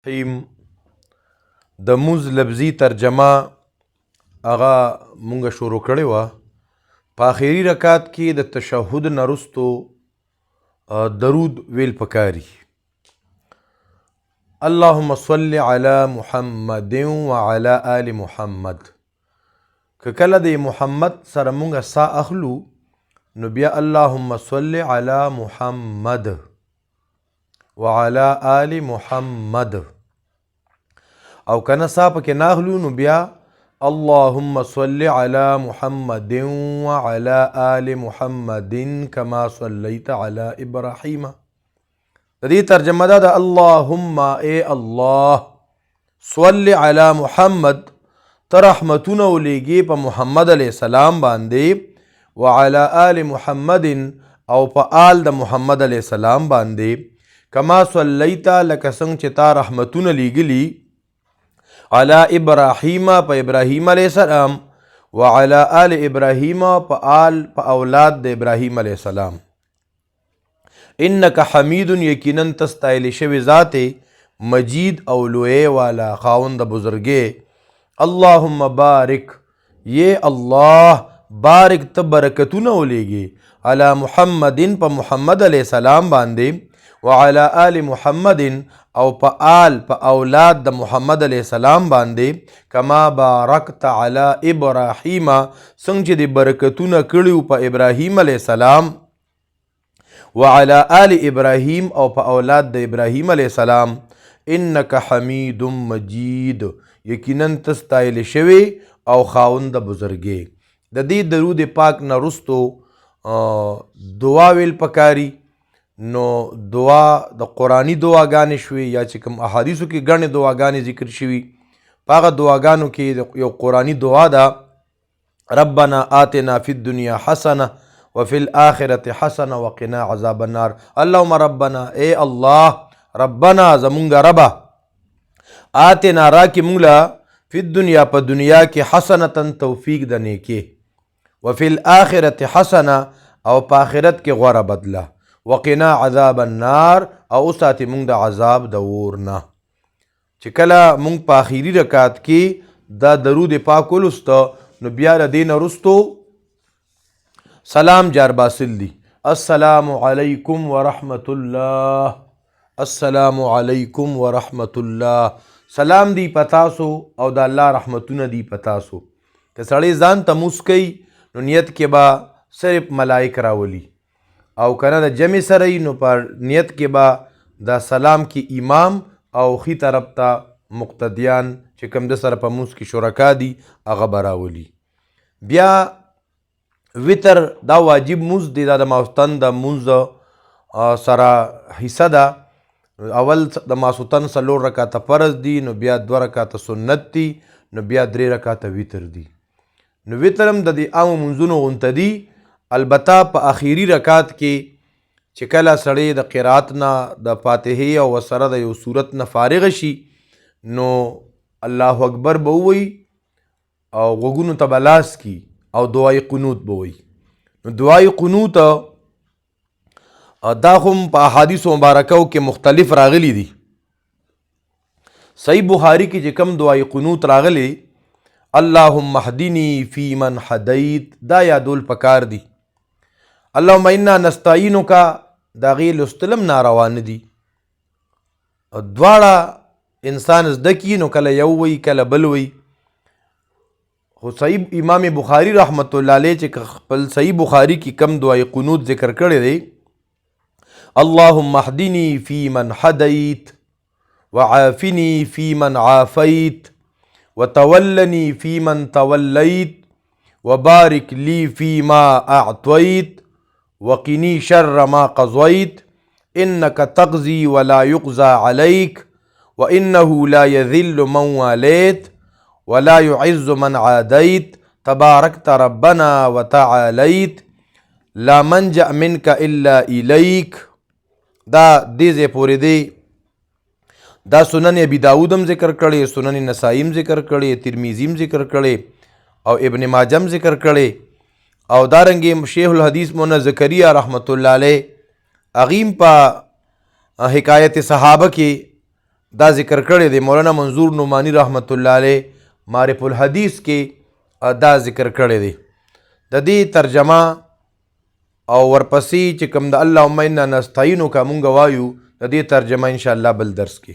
رحیم د موز لفظي ترجمه هغه مونږ شروع کړې وه. په آخري رکعت کې د تشهد نه وروستو درود ویل پکاري. اللهم صل علی محمد وعلى آل محمد. که کله د محمد سره مونږ سا اخلو نو بیا اللهم صل علی محمد وعلى آل محمد، او کنه سا پکې ناخلو نو بیا اللهم صل علی محمد وعلى آل محمد كما صليت على ابراهيم. د دې ترجمه ده د اللهم اے الله صل علی محمد، ته رحمتونه ولیږي په محمد علیه السلام باندې، وعلى آل محمد او په آل د محمد علیه السلام باندې، کما صلیت لکه څنګه چې تا رحمتونه لیږلي علی ابراهیم په ابراهیم علیه السلام، وعلى آل ابراهیم په اولاد د ابراهیم علیه السلام. انک حمید، یقینا تستایل شوی ذات مجید او لوی والا خاوند بزرگی. اللهم بارک، یہ اللہ بارک ته برکتونه ولیږي علی محمدin په محمد علیه السلام باندې، وعلى آل محمد او په آل په اولاد د محمد علیه السلام باندې، کما بارکت علی ابراهیم څنګه چې د برکتونه کړیو په ابراهیم علیه السلام، وعلى آل ابراهیم او په اولاد د ابراهیم علیه السلام. انک حمید مجید، یقینا تستایل شوی او خاوند بزرگی. د دې درود پاک نه وروستو دعا ویل پکاري. نو دعا د قرآني دعاګانې شوي یا چې کوم احادیثو کې ګڼې دعاګانې ذکر شوي، په هغه دعاګانو کې یو قرآني دعا ده، ربنا آتنا فی الدنیا حسنه وفي الآخرة حسنه وقنا عذاب النار. اللهم ربنا، اے الله ربنا زمونږ ربه، آتنا راکې مونږ له فی الدنیا په دنیا کې حسنه توفیق د نیکۍ، وفي الآخرة حسنه او په آخرت کې غوره بدله، وقنا عذاب النار او ساتي مونږ د عذاب د اور نه. چې کله مونږ په آخري رکعت کې دا درود پاک ولوسته نو بیا د دې نه وروستو سلام جار باسل دی. السلام علیکم ورحمت الله، السلام علیکم ورحمت الله. سلام دی پتاسو او د الله رحمتونه دی پتاسو. که سړی ځان ته موسکی نو نیت کې به صرف ملائک راولي، او کنه د جمع سره نو پر نیت کې به د سلام کې امام او خی طرف ته مقتدیان چې کوم د سره په مونځ کې شرکا دي هغه به راولي. بیا وتر دا واجب مونځ دی، دا د ماخوستن د مونځ سره حصه ده. اول د ماسوتن 4 رکعاته فرض دي، نو بیا 2 رکعاته سنت دي، نو بیا 3 رکعاته وتر دي. نو وتر هم د دې عامو منځونو غونته دي. البته په آخري رکعت کې چې کله سړی د قرات نه د فاتحې او سره د یو صورت نه فارغ شي نو الله اکبر به ووایي او غوږونو ته به لاس کی او دعای قنوت به وایي. نو دعای قنوت دا هم په احادیثو مبارکو کې مختلف راغلی دي. صحیح بخاری کې چې کوم دعای قنوت راغلی، اللهم اهدنی فی من هدیت، دا یادول پکار دي. اللهم انا نستعینک دا غي لستلم ناروا نه دي. دواړه انسان زده کی نو کله یو وی کله بل وی. خو صحیح امام بخاری رحمت الله علیه چې خپل صحیح بخاری کې کم دعای قنوت ذکر کړی دی، اللهم اهدنی فی من هدیت وعافنی فی من عافیت وتولنی فی من تولیت وبارک لی فی ما اعطیت وقنی شر ما قضیت انک تقضی ولا یقضى علیک وانه لا یذل من والیت ولا يعز من عادیت تبارکت ربنا وتعالیت لا منجأ منک الا الیک. دا دیزه پوری دی. دا سنن ابی داود هم ذکر کړي، سنن نسائی هم ذکر کړي، ترمذی هم ذکر کړي او ابن ماجه هم ذکر کړي، او دارنګې شیخ الحدیث مولانا زکریا رحمت الله علیه اغیم په حکایت صحابه کې دا ذکر کړی دی. مولانا منظور نعمانی رحمت الله علیه معرف الحدیث کې دا ذکر کړی دی. د دې ترجمه او ورپسې چې کوم د اللهم انا نستعینک مونږ وایو، د دې ترجمه انشاءالله بل درس کې